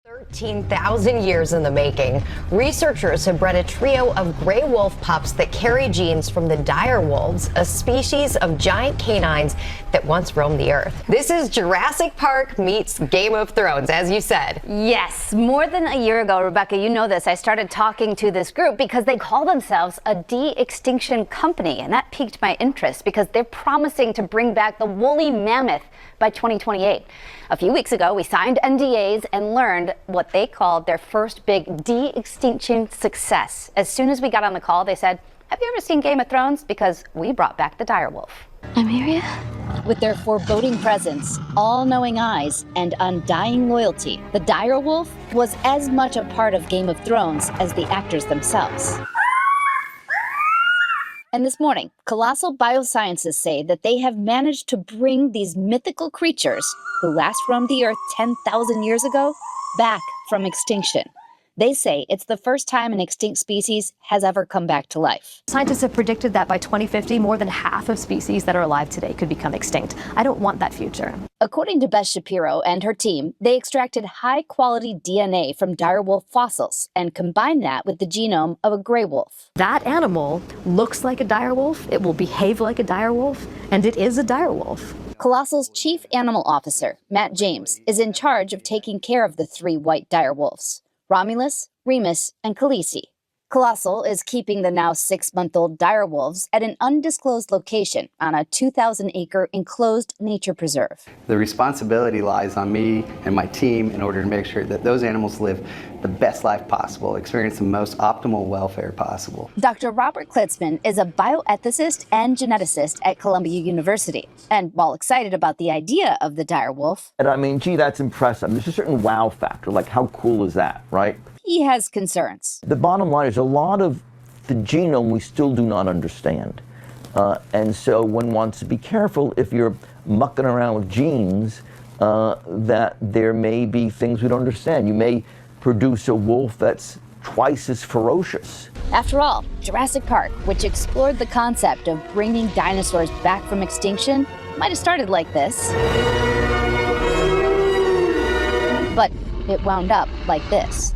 13,000 years in the making. Researchers have bred a trio of gray wolf pups that carry genes from the dire wolves, a species of giant canines that once roamed the earth. This is Jurassic Park meets Game of Thrones, as you said. Yes, more than a year ago, Rebecca, you know this, I started talking to this group because they call themselves a de-extinction company, and that piqued my interest because they're promising to bring back the woolly mammoth by 2028. A few weeks ago, we signed NDAs and learned what they called their first big de-extinction success. As soon as we got on the call, they said, "Have you ever seen Game of Thrones? Because we brought back the direwolf." Nymeria? With their foreboding presence, all-knowing eyes, and undying loyalty, the direwolf was as much a part of Game of Thrones as the actors themselves. And this morning, Colossal Biosciences say that they have managed to bring these mythical creatures, who last roamed the Earth 10,000 years ago, back from extinction. They say it's the first time an extinct species has ever come back to life. Scientists have predicted that by 2050, more than half of species that are alive today could become extinct. I don't want that future. According to Beth Shapiro and her team, they extracted high-quality DNA from direwolf fossils and combined that with the genome of a gray wolf. That animal looks like a direwolf, it will behave like a direwolf, and it is a direwolf. Colossal's chief animal officer, Matt James, is in charge of taking care of the three white direwolves: Romulus, Remus, and Khaleesi. Colossal is keeping the now 6-month-old direwolves at an undisclosed location on a 2,000-acre enclosed nature preserve. The responsibility lies on me and my team in order to make sure that those animals live the best life possible, experience the most optimal welfare possible. Dr. Robert Klitzman is a bioethicist and geneticist at Columbia University. And while excited about the idea of the direwolf, and I mean, gee, that's impressive. There's a certain wow factor, like how cool is that, right? he has concerns. The bottom line is a lot of the genome we still do not understand. And so one wants to be careful if you're mucking around with genes that there may be things we don't understand. You may produce a wolf that's twice as ferocious. After all, Jurassic Park, which explored the concept of bringing dinosaurs back from extinction, might have started like this. But it wound up like this.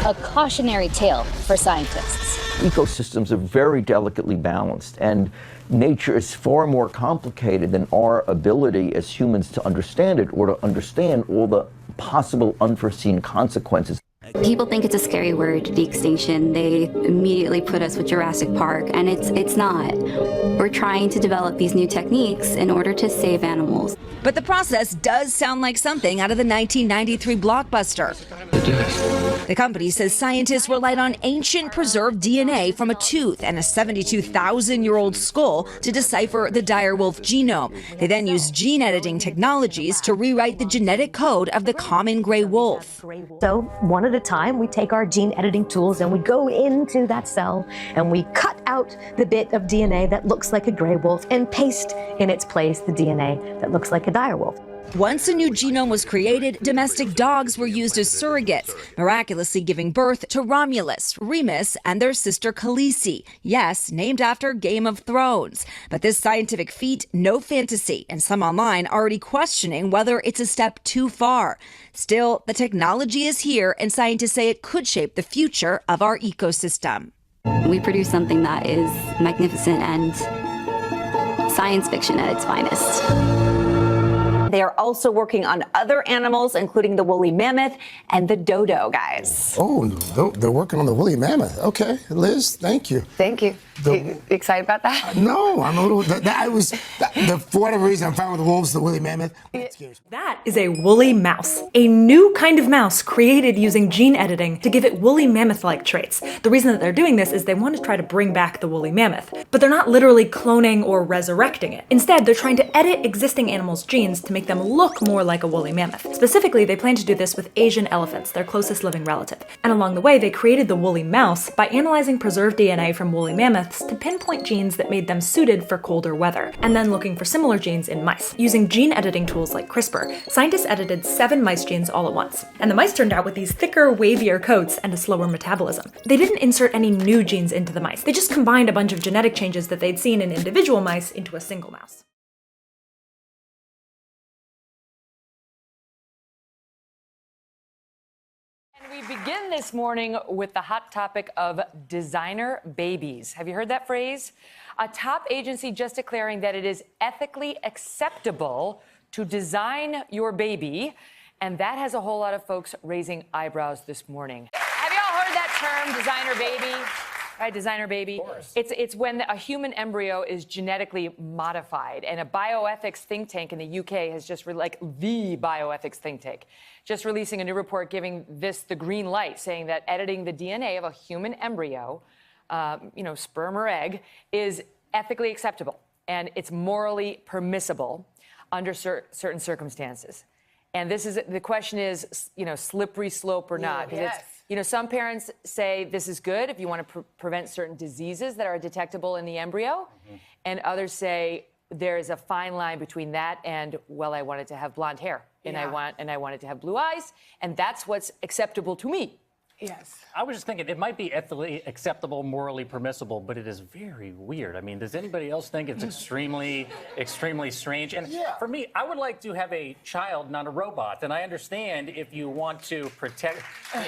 A cautionary tale for scientists. Ecosystems are very delicately balanced, and nature is far more complicated than our ability as humans to understand it or to understand all the possible unforeseen consequences. People think it's a scary word, de-extinction. They immediately put us with Jurassic Park, and it's not. We're trying to develop these new techniques in order to save animals. But the process does sound like something out of the 1993 blockbuster. The company says scientists relied on ancient preserved DNA from a tooth and a 72,000-year-old skull to decipher the direwolf genome. They then used gene editing technologies to rewrite the genetic code of the common gray wolf. So one at a time, we take our gene editing tools and we go into that cell and we cut out the bit of DNA that looks like a gray wolf and paste in its place the DNA that looks like a direwolf. Once a new genome was created, domestic dogs were used as surrogates, miraculously giving birth to Romulus, Remus, and their sister Khaleesi. Yes, named after Game of Thrones. But this scientific feat, no fantasy, and some online already questioning whether it's a step too far. Still, the technology is here, and scientists say it could shape the future of our ecosystem. We produce something that is magnificent and science fiction at its finest. They are also working on other animals, including the woolly mammoth and the dodo, guys. Oh, they're working on the woolly mammoth. Okay, Liz, thank you. Thank you. You excited about that? No, I'm a little. For whatever reason, I'm fine with the wolves, the woolly mammoth. That is a woolly mouse, a new kind of mouse created using gene editing to give it woolly mammoth-like traits. The reason that they're doing this is they want to try to bring back the woolly mammoth, but they're not literally cloning or resurrecting it. Instead, they're trying to edit existing animals' genes to make them look more like a woolly mammoth. Specifically, they plan to do this with Asian elephants, their closest living relative. And along the way, they created the woolly mouse by analyzing preserved DNA from woolly mammoths to pinpoint genes that made them suited for colder weather, and then looking for similar genes in mice. Using gene editing tools like CRISPR, scientists edited 7 mice genes all at once. And the mice turned out with these thicker, wavier coats and a slower metabolism. They didn't insert any new genes into the mice. They just combined a bunch of genetic changes that they'd seen in individual mice into a single mouse. We begin this morning with the hot topic of designer babies. Have you heard that phrase? A top agency just declaring that it is ethically acceptable to design your baby. And that has a whole lot of folks raising eyebrows this morning. Have y'all heard that term, designer baby? Right, designer baby. Of course. It's when a human embryo is genetically modified, and a bioethics think tank in the UK has just the bioethics think tank, just releasing a new report giving this the green light, saying that editing the DNA of a human embryo, sperm or egg, is ethically acceptable and it's morally permissible under certain circumstances. And the question is, slippery slope or not. Yes. Some parents say this is good if you want to prevent certain diseases that are detectable in the embryo. Mm-hmm. And others say there's a fine line between that and, well, I wanted to have blonde hair and I wanted to have blue eyes. And that's what's acceptable to me. Yes. I was just thinking it might be ethically acceptable, morally permissible, but it is very weird. I mean, does anybody else think it's extremely, extremely strange? And for me, I would like to have a child, not a robot. And I understand if you want to protect... They're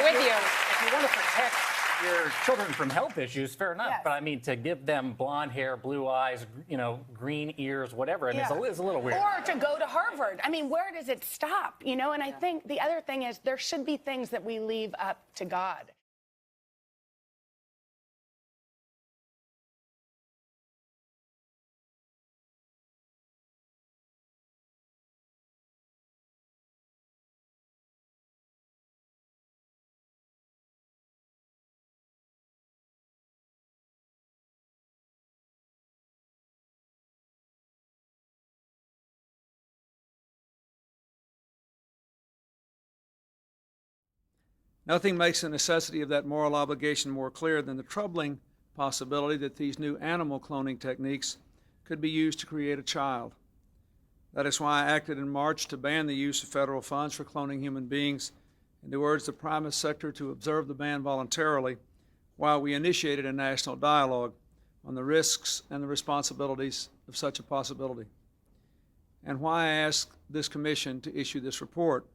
with you. If you want to protect your children from health issues, fair enough. Yes. But I mean, to give them blonde hair, blue eyes, green ears, whatever, and it's a little weird. Or to go to Harvard. I mean, where does it stop? And I think the other thing is there should be things that we leave up to God. Nothing makes the necessity of that moral obligation more clear than the troubling possibility that these new animal cloning techniques could be used to create a child. That is why I acted in March to ban the use of federal funds for cloning human beings and to urge the private sector to observe the ban voluntarily while we initiated a national dialogue on the risks and the responsibilities of such a possibility. And why I asked this commission to issue this report.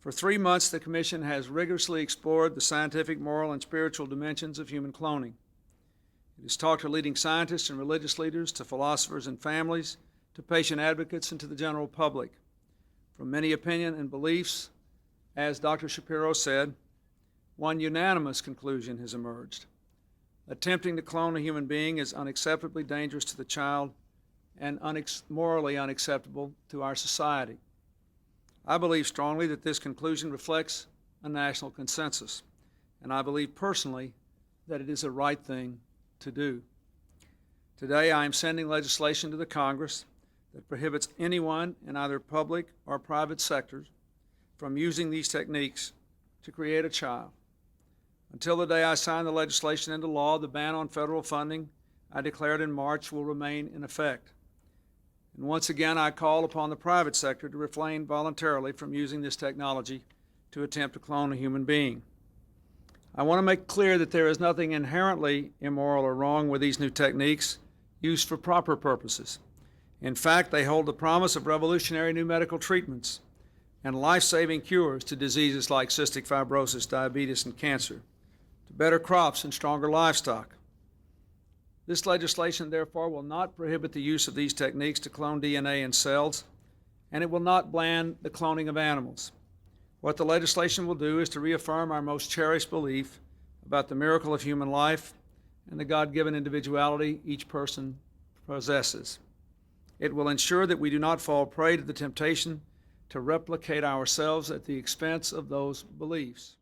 For 3 months, the Commission has rigorously explored the scientific, moral, and spiritual dimensions of human cloning. It has talked to leading scientists and religious leaders, to philosophers and families, to patient advocates, and to the general public. From many opinions and beliefs, as Dr. Shapiro said, one unanimous conclusion has emerged. Attempting to clone a human being is unacceptably dangerous to the child and morally unacceptable to our society. I believe strongly that this conclusion reflects a national consensus, and I believe personally that it is the right thing to do. Today, I am sending legislation to the Congress that prohibits anyone in either public or private sectors from using these techniques to create a child. Until the day I sign the legislation into law, the ban on federal funding I declared in March will remain in effect. And once again, I call upon the private sector to refrain voluntarily from using this technology to attempt to clone a human being. I want to make clear that there is nothing inherently immoral or wrong with these new techniques used for proper purposes. In fact, they hold the promise of revolutionary new medical treatments and life-saving cures to diseases like cystic fibrosis, diabetes, and cancer, to better crops and stronger livestock. This legislation, therefore, will not prohibit the use of these techniques to clone DNA in cells, and it will not ban the cloning of animals. What the legislation will do is to reaffirm our most cherished belief about the miracle of human life and the God-given individuality each person possesses. It will ensure that we do not fall prey to the temptation to replicate ourselves at the expense of those beliefs.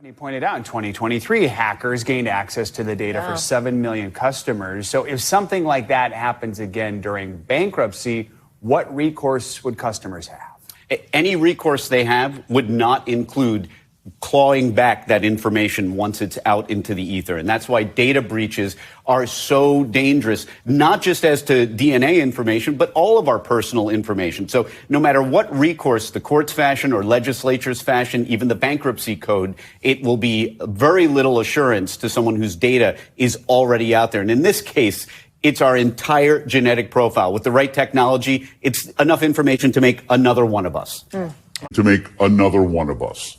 He pointed out in 2023, hackers gained access to the data for 7 million customers. So if something like that happens again during bankruptcy, what recourse would customers have? Any recourse they have would not include clawing back that information once it's out into the ether. And that's why data breaches are so dangerous, not just as to DNA information, but all of our personal information. So no matter what recourse the courts fashion or legislatures fashion, even the bankruptcy code, it will be very little assurance to someone whose data is already out there. And in this case, it's our entire genetic profile. With the right technology, it's enough information to make another one of us. To make another one of us.